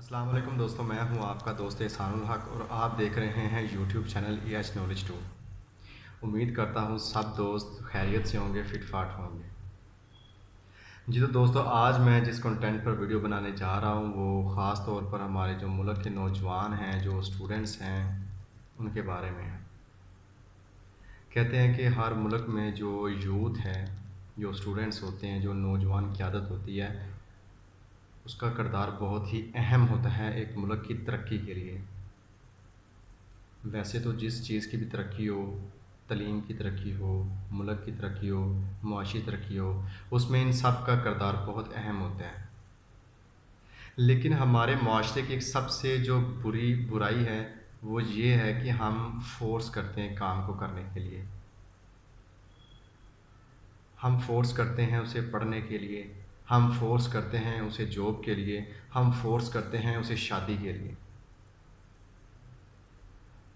अस्सलाम वालेकुम दोस्तों, मैं हूं आपका दोस्त एहसानुल हक और आप देख रहे हैं यूट्यूब चैनल EH नॉलेज 2। उम्मीद करता हूं सब दोस्त खैरियत से होंगे, फिट फाट होंगे। जी तो दोस्तों, आज मैं जिस कंटेंट पर वीडियो बनाने जा रहा हूं वो ख़ास तौर पर हमारे जो मुल्क के नौजवान हैं, जो स्टूडेंट्स हैं, उनके बारे में है। कहते हैं कि हर मुल्क में जो यूथ है, जो स्टूडेंट्स होते हैं, जो नौजवान क़यादत होती है, उसका किरदार बहुत ही अहम होता है एक मुल्क की तरक्की के लिए। वैसे तो जिस चीज़ की भी तरक्की हो, तलीम की तरक्की हो, मुल्क की तरक्की हो, मुआशी तरक्की हो, उसमें इन सब का किरदार बहुत अहम होता है। लेकिन हमारे माशरे की एक सबसे जो बुराई है वो ये है कि हम फ़ोर्स करते हैं काम को करने के लिए। हम फ़ोर्स करते हैं उसे पढ़ने के लिए, हम फ़ोर्स करते हैं उसे जॉब के लिए, हम फ़ोर्स करते हैं उसे शादी के लिए।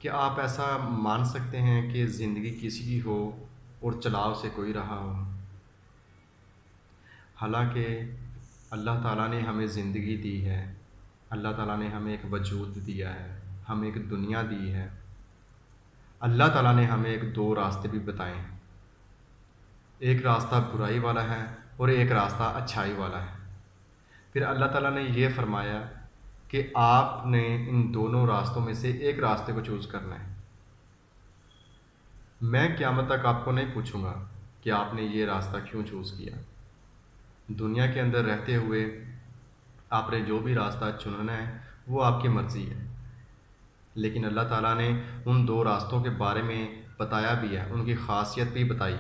क्या आप ऐसा मान सकते हैं कि ज़िंदगी किसी की हो और चला उसे कोई रहा हो? हालाँकि अल्लाह ताला ने हमें ज़िंदगी दी है, अल्लाह ताला ने हमें एक वजूद दिया है, हमें एक दुनिया दी है। अल्लाह ताला ने हमें एक 2 रास्ते भी बताए हैं। एक रास्ता बुराई वाला है और एक रास्ता अच्छाई वाला है। फिर अल्लाह ताला ने ये फ़रमाया कि आपने इन दोनों रास्तों में से एक रास्ते को चूज़ करना है। मैं क़यामत तक आपको नहीं पूछूँगा कि आपने ये रास्ता क्यों चूज़ किया। दुनिया के अंदर रहते हुए आपने जो भी रास्ता चुनना है वो आपकी मर्ज़ी है। लेकिन अल्लाह ताला ने उन 2 रास्तों के बारे में बताया भी है, उनकी ख़ासियत भी बताई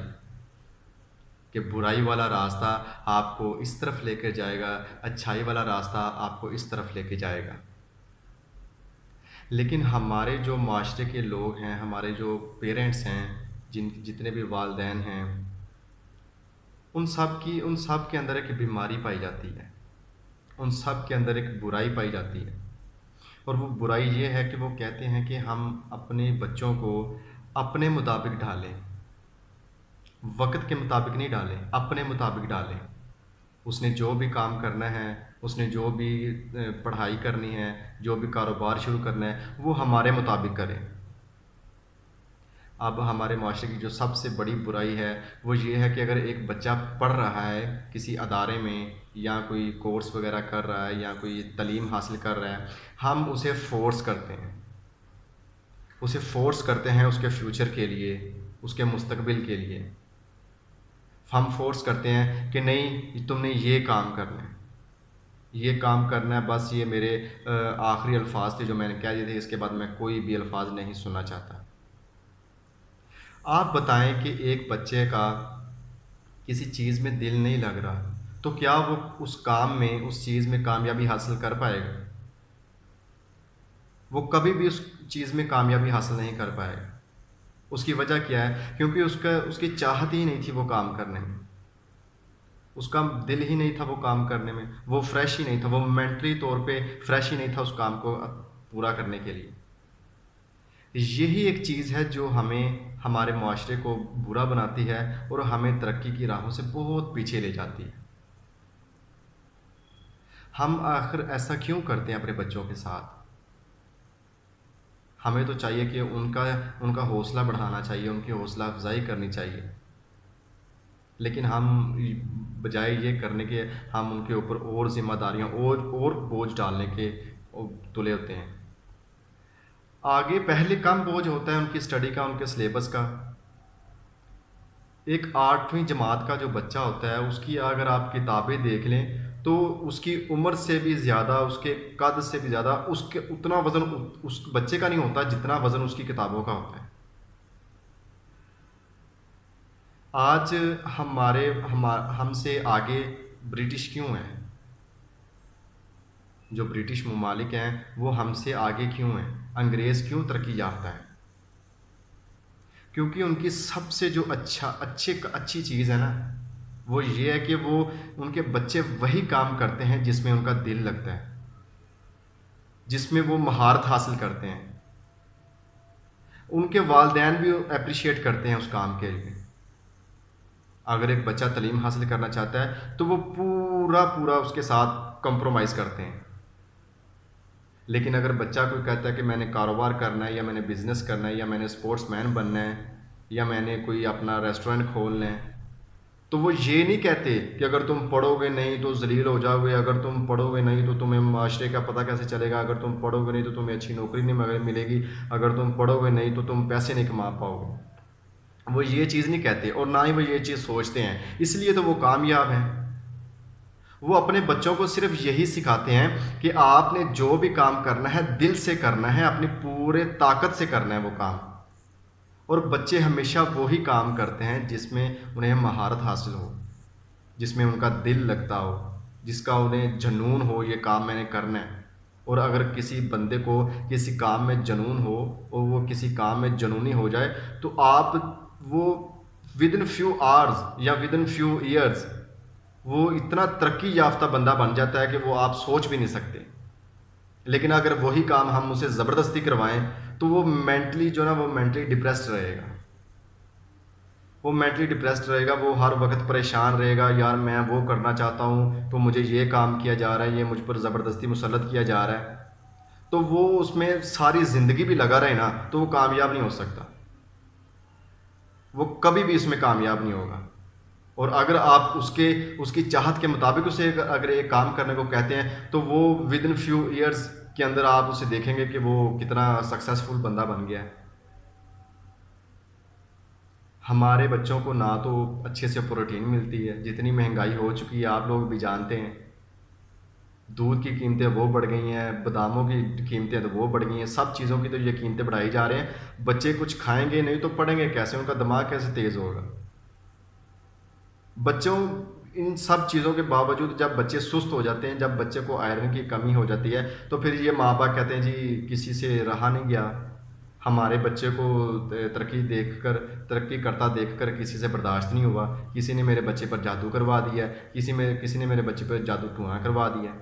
कि बुराई वाला रास्ता आपको इस तरफ लेकर जाएगा, अच्छाई वाला रास्ता आपको इस तरफ लेके जाएगा। लेकिन हमारे जो माशरे के लोग हैं, हमारे जो पेरेंट्स हैं, जितने भी वालिदैन हैं, उन सब के अंदर एक बीमारी पाई जाती है। उन सब के अंदर एक बुराई पाई जाती है। और वो बुराई ये है कि वो कहते हैं कि हम अपने बच्चों को अपने मुताबिक ढालें, वक़्त के मुताबिक नहीं डालें, अपने मुताबिक डालें। उसने जो भी काम करना है, उसने जो भी पढ़ाई करनी है, जो भी कारोबार शुरू करना है, वो हमारे मुताबिक करे। अब हमारे माशरे की जो सबसे बड़ी बुराई है वो ये है कि अगर एक बच्चा पढ़ रहा है किसी अदारे में या कोई कोर्स वगैरह कर रहा है या कोई तलीम हासिल कर रहा है, हम उसे फ़ोर्स करते हैं। उसे फ़ोर्स करते हैं उसके फ्यूचर के लिए, उसके मुस्तकबिल के लिए। हम फ़ोर्स करते हैं कि नहीं तुमने ये काम करना है, ये काम करना है, बस ये मेरे आखिरी अल्फाज थे जो मैंने कह दिए थे, इसके बाद मैं कोई भी अल्फाज नहीं सुनना चाहता। आप बताएं कि एक बच्चे का किसी चीज़ में दिल नहीं लग रहा, तो क्या वो उस काम में, उस चीज़ में कामयाबी हासिल कर पाएगा? वो कभी भी उस चीज़ में कामयाबी हासिल नहीं कर पाएगा। उसकी वजह क्या है? क्योंकि उसकी चाहत ही नहीं थी वो काम करने में। उसका दिल ही नहीं था वो काम करने में, वो फ्रेश ही नहीं था, वो मेंटली तौर पे फ्रेश ही नहीं था उस काम को पूरा करने के लिए। यही एक चीज़ है जो हमें, हमारे माशरे को बुरा बनाती है और हमें तरक्की की राहों से बहुत पीछे ले जाती है। हम आखिर ऐसा क्यों करते हैं अपने बच्चों के साथ? हमें तो चाहिए कि उनका उनका हौसला बढ़ाना चाहिए, उनकी हौसला अफ़ज़ाई करनी चाहिए। लेकिन हम बजाय ये करने के, हम उनके ऊपर और ज़िम्मेदारियाँ और बोझ डालने के तुले होते हैं। आगे पहले कम बोझ होता है उनकी स्टडी का, उनके सिलेबस का। एक 8वीं जमात का जो बच्चा होता है उसकी अगर आप किताबें देख लें तो उसकी उम्र से भी ज़्यादा, उसके कद से भी ज़्यादा उसके उतना वज़न उस बच्चे का नहीं होता जितना वज़न उसकी किताबों का होता है। आज हमसे आगे ब्रिटिश क्यों हैं? जो ब्रिटिश ममालिक हैं वो हमसे आगे क्यों हैं? अंग्रेज़ क्यों तरक्की याफ़्ता हैं? क्योंकि उनकी सबसे जो अच्छी चीज़ है ना, वो ये है कि वो, उनके बच्चे वही काम करते हैं जिसमें उनका दिल लगता है, जिसमें वो महारत हासिल करते हैं। उनके वालिदैन भी एप्रिशिएट करते हैं उस काम के लिए। अगर एक बच्चा तलीम हासिल करना चाहता है तो वो पूरा उसके साथ कंप्रोमाइज़ करते हैं। लेकिन अगर बच्चा कोई कहता है कि मैंने कारोबार करना है, या मैंने बिज़नेस करना है, या मैंने स्पोर्ट्समैन बनना है, या मैंने कोई अपना रेस्टोरेंट खोलना है, तो वो ये नहीं कहते कि अगर तुम पढ़ोगे नहीं तो जलील हो जाओगे, अगर तुम पढ़ोगे नहीं तो तुम्हें माशरे का पता कैसे चलेगा, अगर तुम पढ़ोगे नहीं तो तुम्हें अच्छी नौकरी नहीं मिलेगी, अगर तुम पढ़ोगे नहीं तो तुम पैसे नहीं कमा पाओगे। वो ये चीज़ नहीं कहते, और ना ही वो ये चीज़ सोचते हैं, इसलिए तो वो कामयाब हैं। वो अपने बच्चों को सिर्फ यही सिखाते हैं कि आपने जो भी काम करना है दिल से करना है, अपनी पूरे ताकत से करना है वो काम। और बच्चे हमेशा वही काम करते हैं जिसमें उन्हें महारत हासिल हो, जिसमें उनका दिल लगता हो, जिसका उन्हें जुनून हो, ये काम मैंने करना है। और अगर किसी बंदे को किसी काम में जुनून हो और वो किसी काम में जुनूनी हो जाए, तो आप वो विद इन फ्यू आवर्स या विद इन फ्यू ईयर्स वो इतना तरक्की याफ्ता बंदा बन जाता है कि वो आप सोच भी नहीं सकते। लेकिन अगर वही काम हम उसे ज़बरदस्ती करवाएं तो वो मेंटली जो ना वो मेंटली डिप्रेस्ड रहेगा, वो हर वक्त परेशान रहेगा, यार मैं वो करना चाहता हूँ तो मुझे ये काम किया जा रहा है, ये मुझ पर ज़बरदस्ती मुसल्लत किया जा रहा है। तो वो उसमें सारी ज़िंदगी भी लगा रहे ना तो वो कामयाब नहीं हो सकता, वो कभी भी इसमें कामयाब नहीं होगा। और अगर आप उसकी चाहत के मुताबिक उसे अगर एक काम करने को कहते हैं तो वो विद इन फ्यू ईयर्स के अंदर आप उसे देखेंगे कि वो कितना सक्सेसफुल बंदा बन गया है। हमारे बच्चों को ना तो अच्छे से प्रोटीन मिलती है, जितनी महंगाई हो चुकी है आप लोग भी जानते हैं। दूध की कीमतें वो बढ़ गई हैं, बादामों की कीमतें तो वो बढ़ गई हैं, सब चीज़ों की तो ये कीमतें बढ़ाई जा रहे हैं। बच्चे कुछ खाएंगे नहीं तो पढ़ेंगे कैसे, उनका दिमाग कैसे तेज़ होगा। बच्चों इन सब चीज़ों के बावजूद जब बच्चे सुस्त हो जाते हैं, जब बच्चे को आयरन की कमी हो जाती है, तो फिर ये माँ बाप कहते हैं जी किसी से रहा नहीं गया, हमारे बच्चे को तरक्की करता देखकर किसी से बर्दाश्त नहीं हुआ, किसी ने मेरे बच्चे पर जादू करवा दिया, किसी ने मेरे बच्चे पर जादू टूना करवा दिया।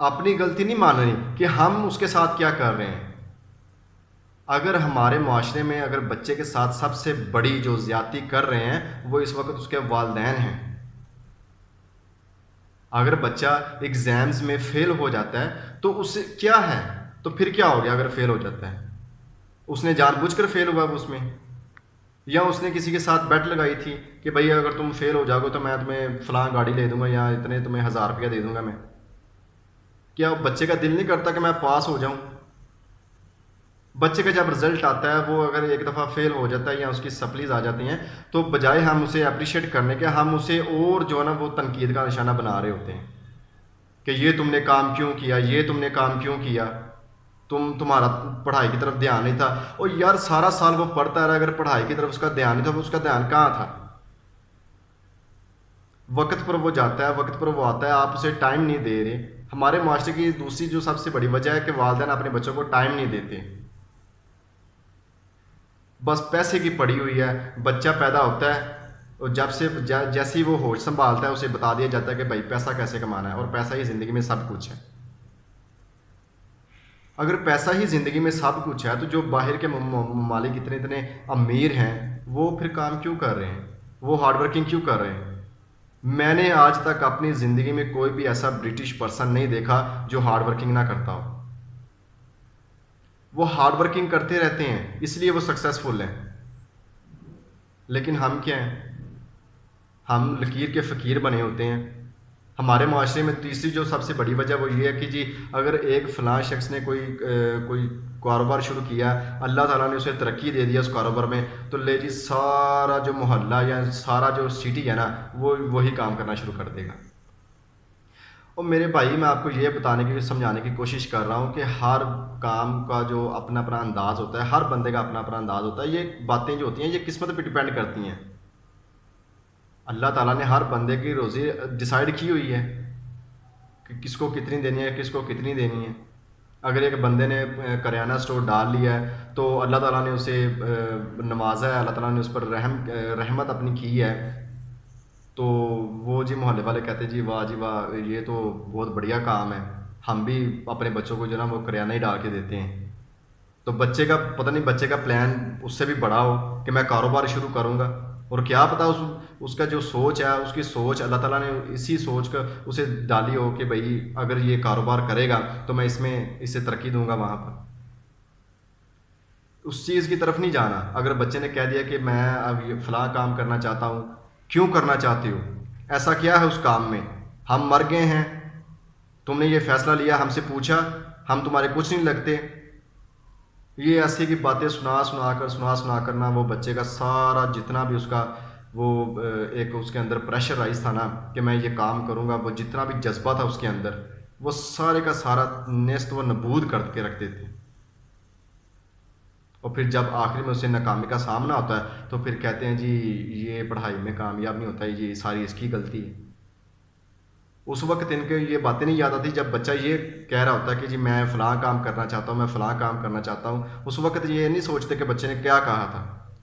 अपनी गलती नहीं मान रही कि हम उसके साथ क्या कर रहे हैं। अगर हमारे माशरे में अगर बच्चे के साथ सबसे बड़ी जो ज़्यादती कर रहे हैं वो इस वक्त उसके वालिदैन हैं। अगर बच्चा एग्ज़ाम्स में फ़ेल हो जाता है तो उससे क्या है, तो फिर क्या हो गया अगर फ़ेल हो जाता है? उसने जानबूझकर फ़ेल हुआ उसमें, या उसने किसी के साथ बेट लगाई थी कि भाई अगर तुम फ़ेल हो जाओगे तो मैं तुम्हें फ़लाँ गाड़ी ले दूंगा या इतने तुम्हें 1000 रुपया दे दूंगा मैं। क्या बच्चे का दिल नहीं करता कि मैं पास हो जाऊं? बच्चे का जब रिजल्ट आता है, वो अगर एक दफ़ा फेल हो जाता है या उसकी सप्लीज आ जाती हैं, तो बजाय हम उसे अप्रिशिएट करने के, हम उसे और जो है ना वो तनकीद का निशाना बना रहे होते हैं कि ये तुमने काम क्यों किया, ये तुमने काम क्यों किया, तुम्हारा पढ़ाई की तरफ ध्यान नहीं था। और यार सारा साल वो पढ़ता रहा, अगर पढ़ाई की तरफ उसका ध्यान नहीं था, वो उसका ध्यान कहाँ था? वक्त पर वो जाता है, वक्त पर वो आता है, आप उसे टाइम नहीं दे रहे। हमारे माशरे की दूसरी जो सबसे बड़ी वजह है कि वालिदैन अपने बच्चों को टाइम नहीं देते, बस पैसे की पड़ी हुई है। बच्चा पैदा होता है और जैसे ही वो होश संभालता है उसे बता दिया जाता है कि भाई पैसा कैसे कमाना है, और पैसा ही ज़िंदगी में सब कुछ है। अगर पैसा ही ज़िंदगी में सब कुछ है तो जो बाहर के ममालिक इतने इतने अमीर हैं वो फिर काम क्यों कर रहे हैं, वो हार्ड वर्किंग क्यों कर रहे हैं? मैंने आज तक अपनी ज़िंदगी में कोई भी ऐसा ब्रिटिश पर्सन नहीं देखा जो हार्ड वर्किंग ना करता हो। वो हार्ड वर्किंग करते रहते हैं इसलिए वो सक्सेसफुल हैं। लेकिन हम क्या हैं, हम लकीर के फ़कीर बने होते हैं। हमारे माशरे में तीसरी जो सबसे बड़ी वजह वो ये है कि जी अगर एक फ़लाँ शख्स ने कोई कारोबार शुरू किया, अल्लाह ताला ने उसे तरक्की दे दिया उस कारोबार में, तो ले जी सारा जो मोहल्ला या सारा जो सिटी है ना वो वही काम करना शुरू कर देगा। और मेरे भाई मैं आपको ये बताने की समझाने की कोशिश कर रहा हूँ कि हर काम का जो अपना अपना अंदाज़ होता है, हर बंदे का अपना अपना अंदाज़ होता है। ये बातें जो होती हैं ये किस्मत पे डिपेंड करती हैं। अल्लाह ताला ने हर बंदे की रोज़ी डिसाइड की हुई है कि किसको कितनी देनी है, किसको कितनी देनी है। अगर एक बंदे ने करियाना स्टोर डाल लिया है तो अल्लाह ताला ने उसे नवाजा है, अल्लाह ताला ने उस पर रहमत अपनी की है, तो वो जी मोहल्ले वाले कहते हैं जी वाह जी वाह, ये तो बहुत बढ़िया काम है, हम भी अपने बच्चों को जो ना वो करियाना ही डाल के देते हैं। तो बच्चे का पता नहीं, बच्चे का प्लान उससे भी बड़ा हो कि मैं कारोबार शुरू करूँगा। और क्या पता उसका जो सोच है, उसकी सोच अल्लाह ताला ने इसी सोच का उसे डाली हो कि भाई अगर ये कारोबार करेगा तो मैं इसमें इसे तरक्की दूंगा। वहाँ पर उस चीज़ की तरफ नहीं जाना। अगर बच्चे ने कह दिया कि मैं अब ये फलां काम करना चाहता हूँ, क्यों करना चाहते हो, ऐसा क्या है उस काम में, हम मर गए हैं, तुमने ये फैसला लिया, हमसे पूछा, हम तुम्हारे कुछ नहीं लगते। ये ऐसी की बातें सुना कर ना वो बच्चे का सारा जितना भी उसका वो एक उसके अंदर प्रेशर राइज था ना कि मैं ये काम करूँगा, वो जितना भी जज्बा था उसके अंदर, वो सारे का सारा नेस्त व नबूद करके रख देते। और फिर जब आखिर में उसे नाकामी का सामना होता है तो फिर कहते हैं जी ये पढ़ाई में कामयाब नहीं होता है, ये सारी इसकी गलती है। उस वक्त इनके ये बातें नहीं याद आती जब बच्चा ये कह रहा होता है कि जी मैं फ़लाँ काम करना चाहता हूँ, मैं फ़लाँ काम करना चाहता हूँ। उस वक्त ये नहीं सोचते कि बच्चे ने क्या कहा था,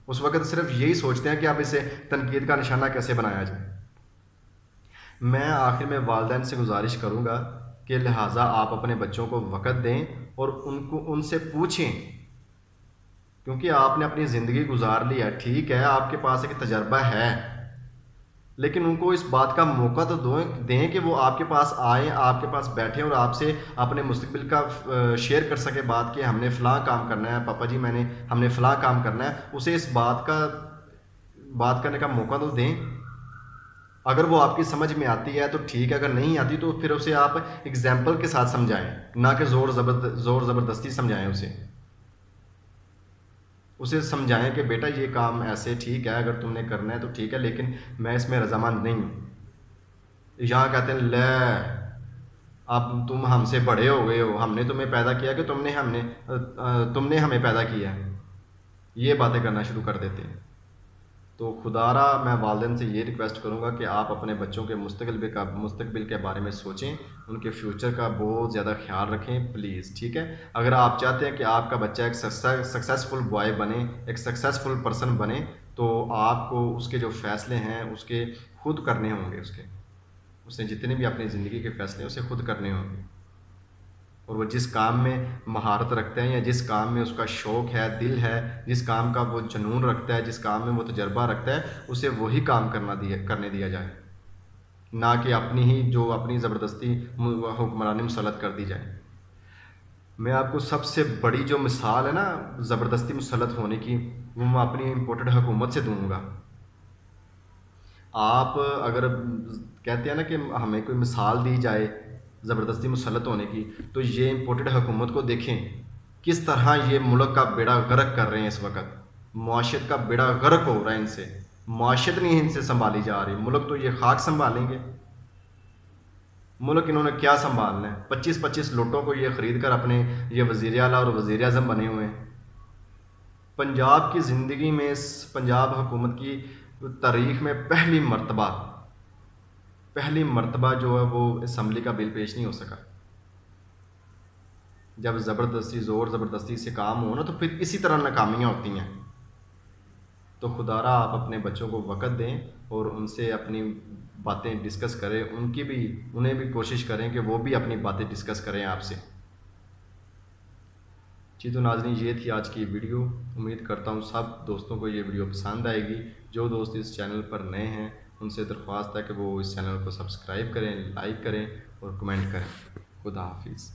उस वक्त सिर्फ यही सोचते हैं कि अब इसे तनकीद का निशाना कैसे बनाया जाए। मैं आखिर में वालिदैन से गुजारिश करूँगा कि लिहाजा आप अपने बच्चों को वक़्त दें और उनसे पूछें, क्योंकि आपने अपनी ज़िंदगी गुजार ली है, ठीक है आपके पास एक तजर्बा है, लेकिन उनको इस बात का मौका तो दें कि वो आपके पास आएँ, आपके पास बैठें और आपसे अपने मुस्तकबिल का शेयर कर सकें बात कि हमने फ़लाँ काम करना है, पापा जी हमने फ़लाँ काम करना है। उसे इस बात करने का मौका तो दें। अगर वो आपकी समझ में आती है तो ठीक है, अगर नहीं आती तो फिर उसे आप एग्ज़ाम्पल के साथ समझाएँ, ना कि ज़ोर ज़बरदस्ती समझाएँ उसे। उसे समझाएं कि बेटा ये काम ऐसे ठीक है, अगर तुमने करना है तो ठीक है, लेकिन मैं इसमें रजामंद नहीं हूँ। यहाँ कहते हैं ले अब तुम हमसे बड़े हो गए हो, हमने तुम्हें पैदा किया कि तुमने हमें पैदा किया, ये बातें करना शुरू कर देते हैं। तो खुदारा मैं वालिदैन से ये रिक्वेस्ट करूँगा कि आप अपने बच्चों के मुस्तकबिल के बारे में सोचें, उनके फ्यूचर का बहुत ज़्यादा ख्याल रखें प्लीज़, ठीक है। अगर आप चाहते हैं कि आपका बच्चा एक सक्सेसफुल बॉय बने, एक सक्सेसफुल पर्सन बने, तो आपको उसके जो फ़ैसले हैं उसके खुद करने होंगे। उसने जितने भी अपनी ज़िंदगी के फ़ैसले हैं उसे खुद करने होंगे। और वो जिस काम में महारत रखते हैं या जिस काम में उसका शौक़ है, दिल है, जिस काम का वो जुनून रखता है, जिस काम में वो तजर्बा रखता है, उसे वही काम करने दिया जाए, ना कि अपनी ज़बरदस्ती हुक्मरानी मुसल्लत कर दी जाए। मैं आपको सबसे बड़ी जो मिसाल है ना ज़बरदस्ती मुसल्लत होने की, वो मैं अपनी इम्पोर्टेड हुकूमत से दूँगा। आप अगर कहते हैं ना कि हमें कोई मिसाल दी जाए ज़बरदस्ती मुसल्लत होने की, तो ये इम्पोर्टेड हुकूमत को देखें किस तरह ये मुल्क का बेड़ा गर्क कर रहे हैं। इस वक्त मुआशरत का बेड़ा गर्क हो रहा है इनसे, मुआशरत नहीं इनसे संभाली जा रही। मुल्क तो ये खाक संभालेंगे, मुल्क इन्होंने क्या संभालना है। 25-25 लोटों को ये ख़रीद कर अपने ये वज़ीर आला और वज़ीर आज़म बने हुए हैं। पंजाब की ज़िंदगी में पंजाब हुकूमत की तारीख़ में पहली मरतबा जो है वो असम्बली का बिल पेश नहीं हो सका। जब ज़ोर ज़बरदस्ती से काम हो ना तो फिर इसी तरह नाकामियाँ होती हैं। तो खुदारा आप अपने बच्चों को वक़्त दें और उनसे अपनी बातें डिस्कस करें, उन्हें भी कोशिश करें कि वो भी अपनी बातें डिस्कस करें आपसे। जी तो नाज़रीन, ये थी आज की वीडियो। उम्मीद करता हूँ सब दोस्तों को ये वीडियो पसंद आएगी। जो दोस्त इस चैनल पर नए हैं उनसे दरख्वास्त है कि वो इस चैनल को सब्सक्राइब करें, लाइक करें और कमेंट करें। खुदा हाफिज़।